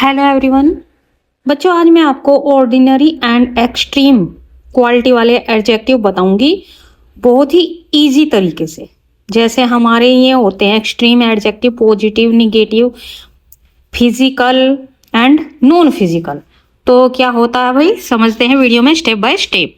Hello everyone. बच्चों, आज मैं आपको ऑर्डिनरी एंड एक्सट्रीम क्वालिटी वाले एडजेक्टिव बताऊंगी बहुत ही इजी तरीके से। जैसे हमारे ये होते हैं extreme adjective, positive, negative, physical and non physical. तो क्या होता है भाई, समझते हैं वीडियो में step by step.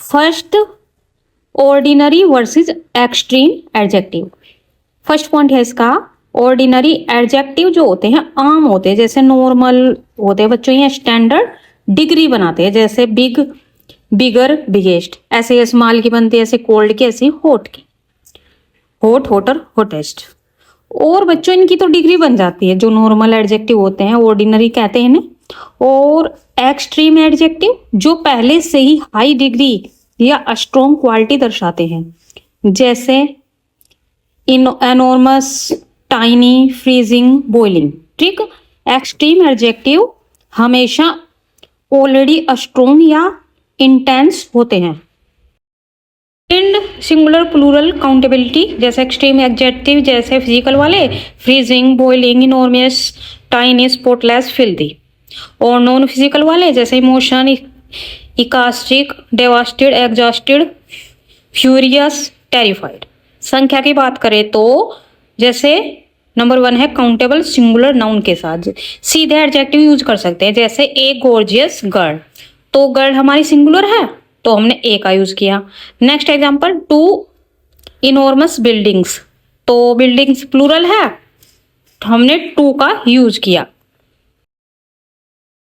First, ordinary versus extreme adjective. First point है इसका, ऑर्डिनरी एडजेक्टिव जो होते हैं आम होते हैं, जैसे नॉर्मल होते हैं बच्चों, ये स्टैंडर्ड डिग्री बनाते हैं, जैसे बिग, बिगर, बिगेस्ट, ऐसे स्मॉल की बनती है, ऐसे कोल्ड की, ऐसे हॉट की, हॉट, हॉटर, हॉटेस्ट। और बच्चों इनकी तो डिग्री बन जाती है, जो नॉर्मल एडजेक्टिव होते हैं ऑर्डिनरी कहते हैं इन्हें। और एक्सट्रीम एडजेक्टिव जो पहले से ही हाई डिग्री या स्ट्रॉन्ग क्वालिटी दर्शाते हैं, जैसे एनॉर्मस, टाइनी, फ्रीजिंग, बॉइलिंग। ठीक, एक्सट्रीम एडजेक्टिव हमेशा ऑलरेडी स्ट्रॉन्ग या इंटेंस होते हैं। एंड सिंगुलर प्लूरल काउंटेबिलिटी, जैसे एक्सट्रीम एडजेक्टिव जैसे फिजिकल वाले, freezing, boiling, enormous, tiny, spotless, filthy. और नॉन फिजिकल वाले जैसे emotion, इकास्टिक, devastated, exhausted, furious, terrified. संख्या की बात करें तो जैसे नंबर 1 है काउंटेबल सिंगुलर नाउन के साथ सीधे एडजेक्टिव यूज कर सकते हैं, जैसे ए गॉर्जियस गर्ल। तो गर्ल हमारी सिंगुलर है तो हमने ए का यूज किया। नेक्स्ट एग्जांपल, 2 इनॉर्मस बिल्डिंग्स, तो बिल्डिंग्स प्लूरल है तो हमने 2 का यूज किया।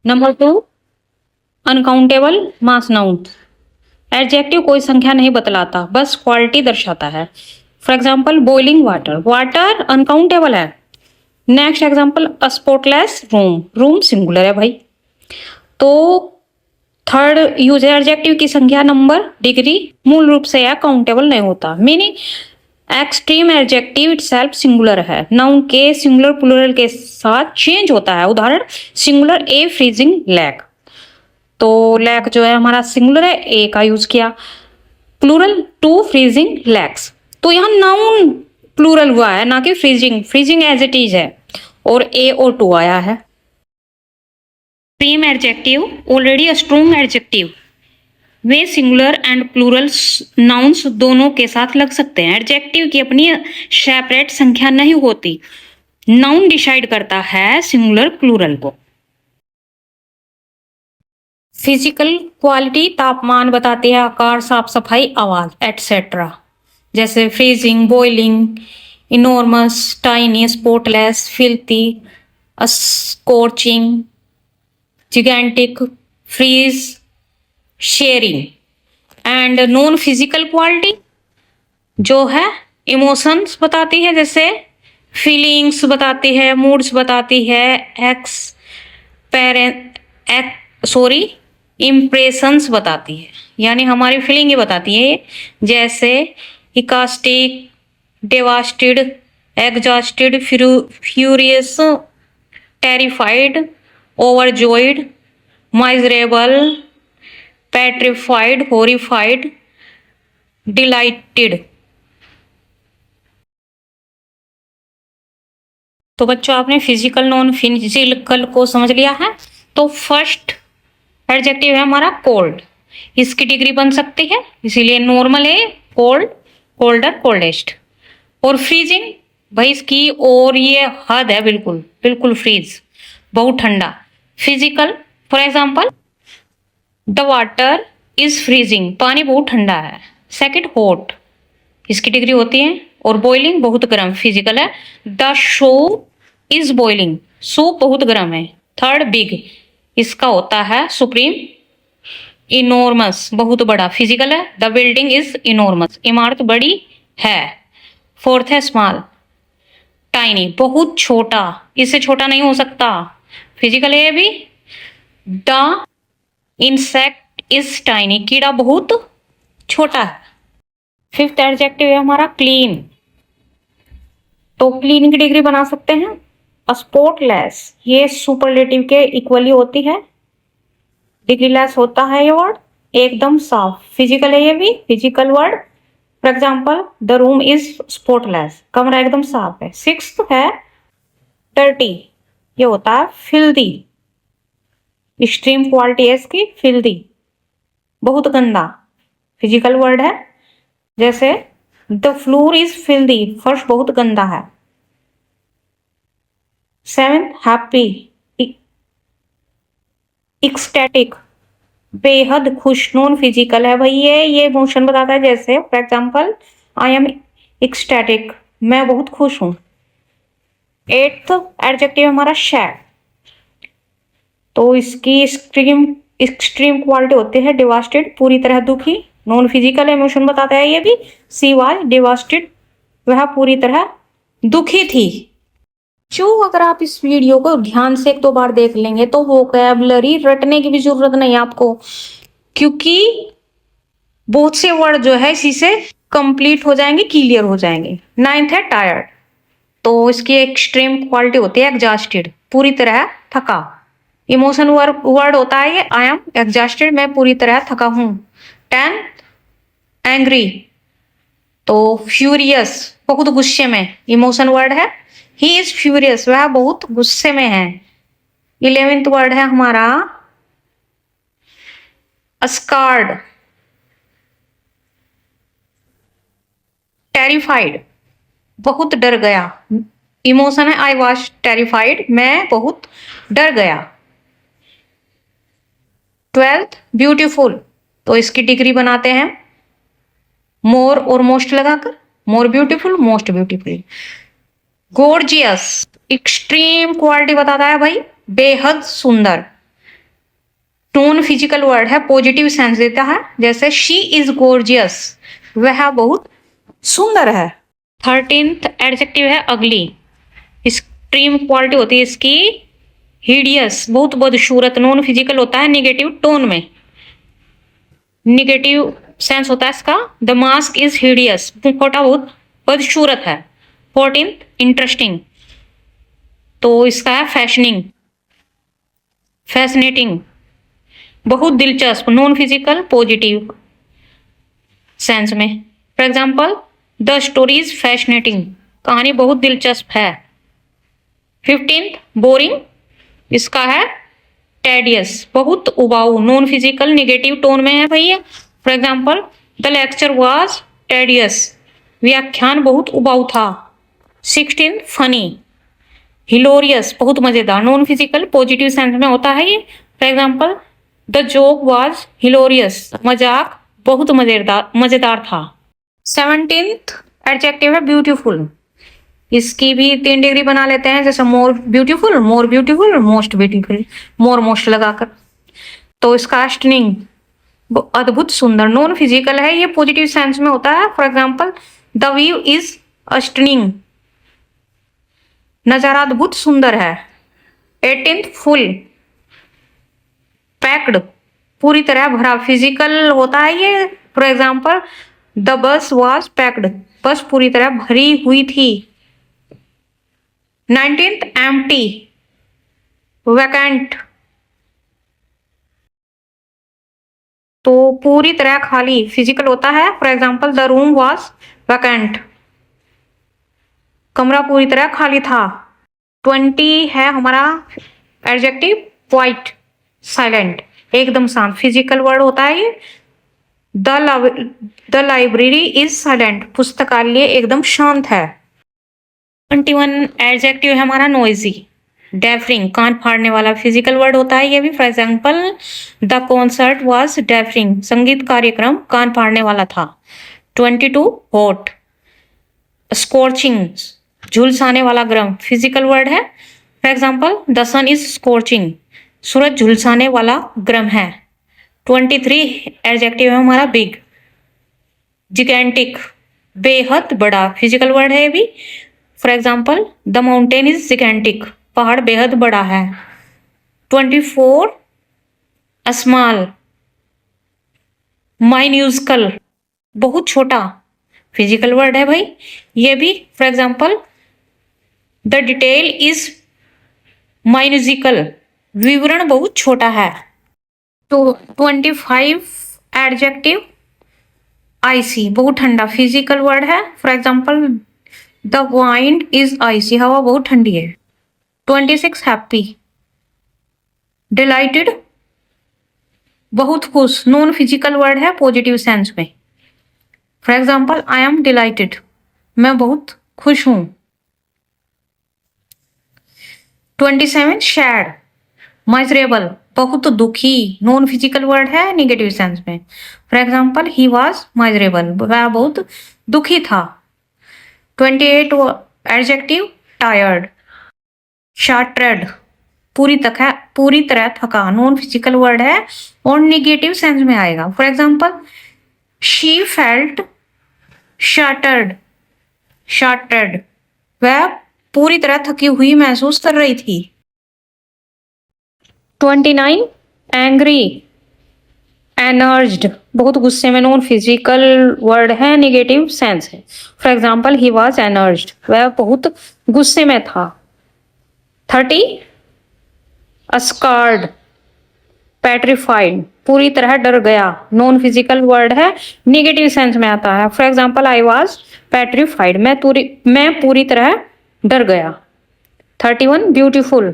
Number 2, uncountable mass noun. Adjective कोई संख्या नहीं बतलाता, बस क्वालिटी दर्शाता है। For example, boiling water, water uncountable है। Next example, spotless room, room singular है भाई। तो थर्ड यूज है एडजेक्टिव की संख्या, नंबर, डिग्री मूल रूप से यह काउंटेबल नहीं होता। Meaning extreme adjective itself singular है, नाउन के सिंगुलर प्लूरल के साथ चेंज होता है। उदाहरण, सिंगुलर ए फ्रीजिंग लैक, तो लैक जो है हमारा सिंगुलर है, ए का यूज किया। प्लूरल 2 फ्रीजिंग लैक्स, तो यहाँ नाउन प्लूरल हुआ है ना कि freezing, freezing as it is है और ए और 2 आया है। Extreme adjective already strong adjective, they singular and plural nouns दोनों के साथ लग सकते हैं। एडजेक्टिव की अपनी सेपरेट संख्या नहीं होती, नाउन डिसाइड करता है सिंगुलर प्लूरल को। फिजिकल क्वालिटी तापमान बताती है, आकार, साफ सफाई, आवाज एटसेट्रा, जैसे freezing, boiling, enormous, tiny, spotless, filthy, scorching, gigantic, freeze, searing. And non physical quality जो है इमोशंस बताती है, जैसे फीलिंग्स बताती है, मूड्स बताती है, इम्प्रेशंस बताती है, यानी हमारी फीलिंग ही बताती है, जैसे ecstatic, devastated, exhausted, furious, terrified, overjoyed, miserable, petrified, horrified, delighted. तो बच्चों आपने फिजिकल नॉन फिजिकल को समझ लिया है। तो फर्स्ट एडजेक्टिव है हमारा कोल्ड, इसकी डिग्री बन सकती है, इसीलिए नॉर्मल है कोल्ड, कोल्डर, कोल्डेस्ट। और फ्रीजिंग भाई इसकी और ये हद है, बिल्कुल बिल्कुल फ्रीज, बहुत ठंडा। Physical, for example, the water is freezing, पानी बहुत ठंडा है। सेकंड, हॉट, इसकी डिग्री होती है। और बॉइलिंग बहुत गर्म, फिजिकल है। The soup is boiling, soup बहुत गर्म है। थर्ड, बिग, इसका होता है सुप्रीम। इनॉर्मस, बहुत बड़ा, फिजिकल है। द बिल्डिंग इज इनॉर्मस, इमारत बड़ी है। फोर्थ है स्मॉल, टाइनी, बहुत छोटा, इससे छोटा नहीं हो सकता, फिजिकल है भी। द इंसेक्ट इज टाइनी, कीड़ा बहुत छोटा है। फिफ्थ एडजेक्टिव है हमारा क्लीन, तो क्लीन की डिग्री बना सकते हैं स्पॉटलेस, ये सुपरलेटिव के इक्वली होती है, डिग्री लेस होता है ये वर्ड, एकदम साफ, फिजिकल है ये भी, physical word. For example, the room is spotless, कमरा एकदम साफ है। सिक्स्थ है डर्टी, ये होता है फिल्दी, एक्सट्रीम क्वालिटी है इसकी फिल्दी, बहुत गंदा फिजिकल वर्ड है। जैसे द फ्लोर इज फिल्दी, फर्श बहुत गंदा है। 7 हैप्पी, एक्सटैटिक, बेहद खुश, नॉन फिजिकल है भाई, ये इमोशन बताता है। जैसे for example I M ecstatic, मैं बहुत खुश हूं। 8th एडजेक्टिव हमारा सैड, तो इसकी एक्सट्रीम क्वालिटी होती है डिवास्टेड, पूरी तरह दुखी, नॉन फिजिकल इमोशन बताता है ये भी। सी वाज डिवास्टेड, वह पूरी तरह दुखी थी। जो अगर आप इस वीडियो को ध्यान से 1-2 बार देख लेंगे तो वोकैबुलरी रटने की भी जरूरत नहीं आपको, क्योंकि बहुत से वर्ड जो है इसी से कंप्लीट हो जाएंगे, क्लियर हो जाएंगे। 9th है टायर्ड, तो इसकी एक्सट्रीम क्वालिटी होती है एग्जॉस्टेड, पूरी तरह थका। इमोशन वर्ड होता है ये आई एम एग्जॉस्टेड, मैं पूरी तरह थका हूं। 10th एंग्री, तो फ्यूरियस, बहुत गुस्से में, इमोशन वर्ड है ही इज फ्यूरियस, वह बहुत गुस्से में है। 11th वर्ड है हमारा स्कार्ड, टेरिफाइड, बहुत डर गया, इमोशन है आई वॉज टेरिफाइड, मैं बहुत डर गया। 12th ब्यूटीफुल, तो इसकी डिग्री बनाते हैं मोर और मोस्ट लगाकर, more beautiful, most beautiful. Gorgeous, extreme quality बताता है भाई, बेहद सुंदर। नॉन फिजिकल वर्ड है, पॉजिटिव सेंस देता है। जैसे शी इज गोर्जियस, वह बहुत सुंदर है। 13th एडजेक्टिव है अगली, एक्सट्रीम क्वालिटी होती है इसकी हिडियस, बहुत बदसूरत, नॉन फिजिकल होता है निगेटिव टोन में, निगेटिव सेंस होता है इसका। द मास्क इज हिडियस, मुखौटा बहुत बदसूरत है। 14th इंटरेस्टिंग, तो इसका है फैशनिंग, फैसिनेटिंग, बहुत दिलचस्प, नॉन फिजिकल पॉजिटिव सेंस में। For example the story is fascinating, कहानी बहुत दिलचस्प है। 15th बोरिंग, इसका है टेडियस, बहुत उबाऊ, नॉन फिजिकल निगेटिव टोन में है भैया। For example the lecture was tedious, व्याख्यान बहुत उबाऊ था। 16th फनी, हिलोरियस, बहुत मजेदार, नॉन फिजिकल पॉजिटिव सेंस में होता है ये। For example the joke was hilarious, मजाक बहुत मजेदार था। 17th एडजेक्टिव है ब्यूटीफुल, इसकी भी 3 डिग्री बना लेते हैं। जैसे more beautiful, most beautiful, more most लगाकर। तो इसका स्टनिंग, अद्भुत सुंदर, नॉन फिजिकल है, ये पॉजिटिव सेंस में होता है। For example the view is stunning, नजारा अद्भुत सुंदर है। 18th फुल, पैक्ड, पूरी तरह भरा, फिजिकल होता है ये। For example the bus was packed, बस पूरी तरह भरी हुई थी। 19th एम्प्टी, वैकेंट, तो पूरी तरह खाली, फिजिकल होता है। For example the room was vacant, कमरा पूरी तरह खाली था। 20 है हमारा एडजेक्टिव क्वाइट, साइलेंट, एकदम शांत, फिजिकल वर्ड होता है ये। द लाइब्रेरी इज साइलेंट, पुस्तकालय एकदम शांत है। 21 एडजेक्टिव है हमारा नॉइजी, डेफरिंग, कान फाड़ने वाला, फिजिकल वर्ड होता है ये भी। For example the concert was deafening, संगीत कार्यक्रम कान फाड़ने वाला था। 22 हॉट, स्कॉर्चिंग, झुलसाने वाला, गर्म, फिजिकल वर्ड है। For example the sun is scorching, सूरज झुलसाने वाला गर्म है। 23 एडजेक्टिव है हमारा बिग, जिगेंटिक, बेहद बड़ा, फिजिकल वर्ड है ये भी। For example the mountain is gigantic, पहाड़ बेहद बड़ा है। 24 स्मॉल, माइन्यूस्कल, बहुत छोटा, फिजिकल वर्ड है भाई ये भी। For example the detail is minuscule, विवरण बहुत छोटा है। तो 25 एडजेक्टिव आइसी, बहुत ठंडा, फिजिकल वर्ड है। For example the wind is icy, हवा बहुत ठंडी है। 26 हैप्पी, डिलाइटेड बहुत खुश, नॉन फिजिकल वर्ड है पॉजिटिव सेंस में। For example I am delighted, मैं बहुत खुश हूं। 27 सैड, मिजरेबल बहुत दुखी, नॉन फिजिकल वर्ड है नेगेटिव सेंस में। For example he was miserable, वह बहुत दुखी था। 28 एडजेक्टिव टायर्ड, शार्टेड पूरी तरह थका, नॉन फिजिकल वर्ड है और नेगेटिव सेंस में आएगा। फॉर एग्जाम्पल शी फेल्ट शार्टेड, वह पूरी तरह थकी हुई महसूस कर रही थी। 29 एंग्री, एनर्ज्ड बहुत गुस्से में, नॉन फिजिकल वर्ड है नेगेटिव सेंस है। फॉर एग्जाम्पल ही वॉज एनर्ज्ड, वह बहुत गुस्से में था। 30 अस्कार्ड, पेट्रिफाइड पूरी तरह डर गया, नॉन फिजिकल वर्ड है नेगेटिव सेंस में आता है। For example I was petrified, मैं पूरी तरह डर गया। 31 ब्यूटीफुल,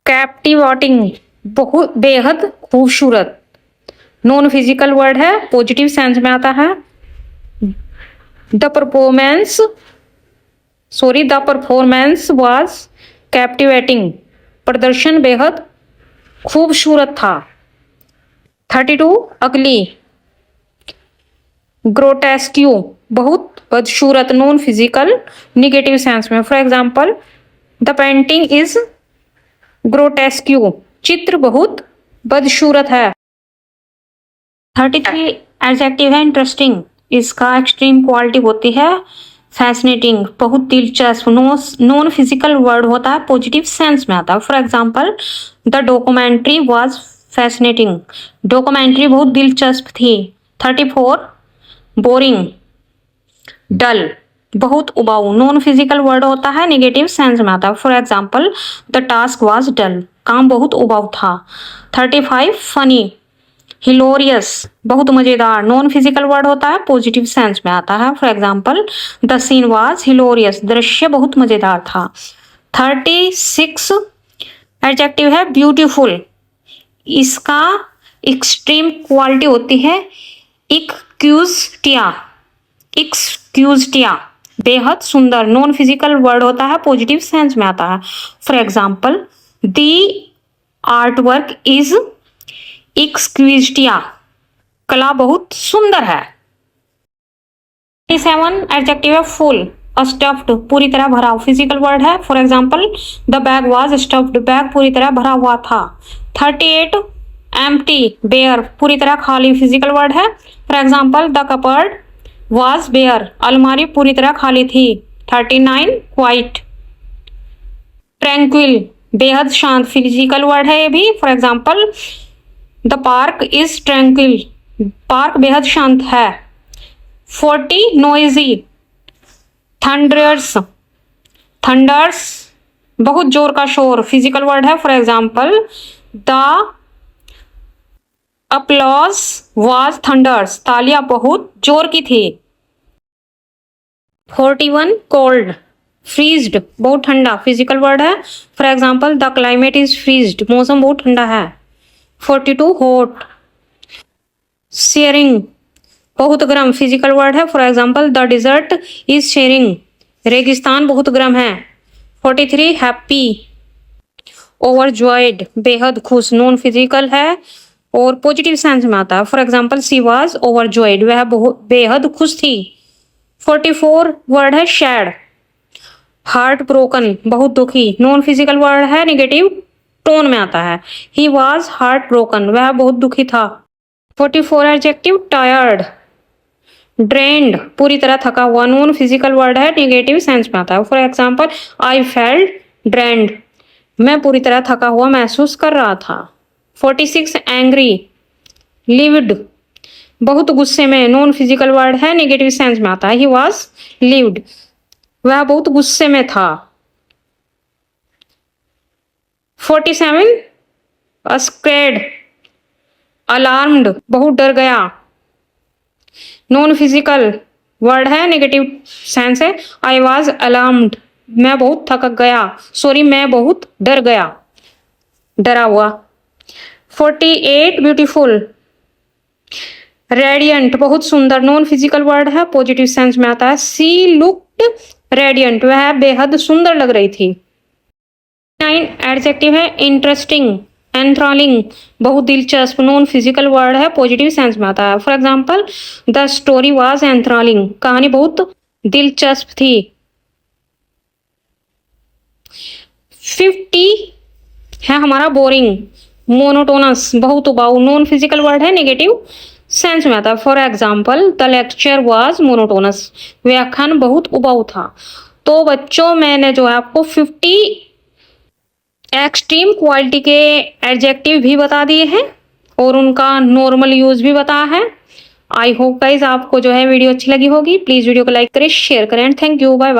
कैप्टिवेटिंग बहुत बेहद खूबसूरत, नॉन फिजिकल वर्ड है पॉजिटिव सेंस में आता है। द परफॉर्मेंस वाज कैप्टिवेटिंग, प्रदर्शन बेहद खूबसूरत था। 32 अगली, ग्रोटेस्क्यू बहुत बदसूरत, नॉन फिजिकल निगेटिव सेंस में। For example the painting is grotesque, चित्र बहुत बदसूरत है। 33 एडजेक्टिव है इंटरेस्टिंग, इसका एक्सट्रीम क्वालिटी होती है फैसिनेटिंग बहुत दिलचस्प, नॉन फिजिकल वर्ड होता है पॉजिटिव सेंस में आता है। For example the documentary was fascinating, documentary बहुत दिलचस्प थी। 34 बोरिंग, डल बहुत उबाऊ, नॉन फिजिकल वर्ड होता है नेगेटिव सेंस में आता है। For example the task was dull, काम बहुत उबाऊ था। 35 फनी, हिलोरियस बहुत मजेदार, नॉन फिजिकल वर्ड होता है पॉजिटिव सेंस में आता है। For example the scene was hilarious, दृश्य बहुत मजेदार था। 36 एडजेक्टिव है ब्यूटीफुल, इसका एक्सट्रीम क्वालिटी होती है एक्सक्यूज़टिया बेहद सुंदर, नॉन फिजिकल वर्ड होता है पॉजिटिव सेंस में आता है। For example the art work is exquisite, कला बहुत सुंदर है। 37 एडजेक्टिव है फुल, स्टफ्ड पूरी तरह भरा, फिजिकल वर्ड है। For example the bag was stuffed, bag पूरी तरह भरा हुआ था। 38 एम्प्टी, बेयर पूरी तरह खाली, फिजिकल वर्ड है। For example the cupboard was bare, अलमारी पूरी तरह खाली थी। 39 क्वाइट, ट्रैंक्विल बेहद शांत, फिजिकल वर्ड है ये भी। For example the park is tranquil, park बेहद शांत है। 40 नोइजी, थंडर्स बहुत जोर का शोर, फिजिकल वर्ड है। For example the applause was thunder's, तालियां बहुत जोर की थी। 41 कोल्ड, फ्रीज्ड बहुत ठंडा, फिजिकल वर्ड है। For example the climate is freezed, मौसम बहुत ठंडा है। 42 हॉट, शेयरिंग बहुत गर्म, फिजिकल वर्ड है। For example the dessert is sharing, रेगिस्तान बहुत गर्म है। 43 हैप्पी, ओवरजॉयड बेहद खुश, नॉन फिजिकल है और पॉजिटिव सेंस में आता है। For example she was overjoyed, वह बहुत बेहद खुश थी। 44 वर्ड है सैड, हार्ट ब्रोकन बहुत दुखी, नॉन फिजिकल वर्ड है नेगेटिव टोन में आता है। ही वाज हार्ट ब्रोकन, वह बहुत दुखी था। 44 एडजेक्टिव टायर्ड, ड्रेन्ड पूरी तरह थका हुआ, नॉन फिजिकल वर्ड है नेगेटिव सेंस में आता है। For example I felt drained, मैं पूरी तरह थका हुआ महसूस कर रहा था। 46 एंग्री, लिव्ड बहुत गुस्से में, नॉन फिजिकल वर्ड है नेगेटिव सेंस में आता है। ही वॉज लिव्ड, वह बहुत गुस्से में था। 47 स्कैर्ड, अलार्म्ड बहुत डर गया, नॉन फिजिकल वर्ड है नेगेटिव सेंस है। आई वॉज अलार्म्ड, मैं बहुत थक गया, सॉरी मैं बहुत डर गया, डरा हुआ। 48 ब्यूटीफुल, रेडियंट बहुत सुंदर, नॉन फिजिकल वर्ड है, पॉजिटिव सेंस में आता है। सी लुक्ड रेडियंट, वह बेहद सुंदर लग रही थी। 9 एडजेक्टिव है, इंटरेस्टिंग, एंथ्रॉलिंग बहुत दिलचस्प, नॉन फिजिकल वर्ड है, पॉजिटिव सेंस में आता है। For example the story was enthralling, कहानी बहुत दिलचस्प थी। 50 है हमारा बोरिंग, मोनोटोनस बहुत उबाऊ, नॉन फिजिकल वर्ड है, नेगेटिव सेंस में आता है। For example the lecture was monotonous, व्याख्यान बहुत उबाऊ था। तो बच्चों मैंने जो है आपको 50 एक्सट्रीम क्वालिटी के एडजेक्टिव भी बता दिए हैं और उनका नॉर्मल यूज भी बताया है। आई होप गाइस आपको जो है वीडियो अच्छी लगी होगी। प्लीज वीडियो को लाइक करें, शेयर करें and thank you, bye bye.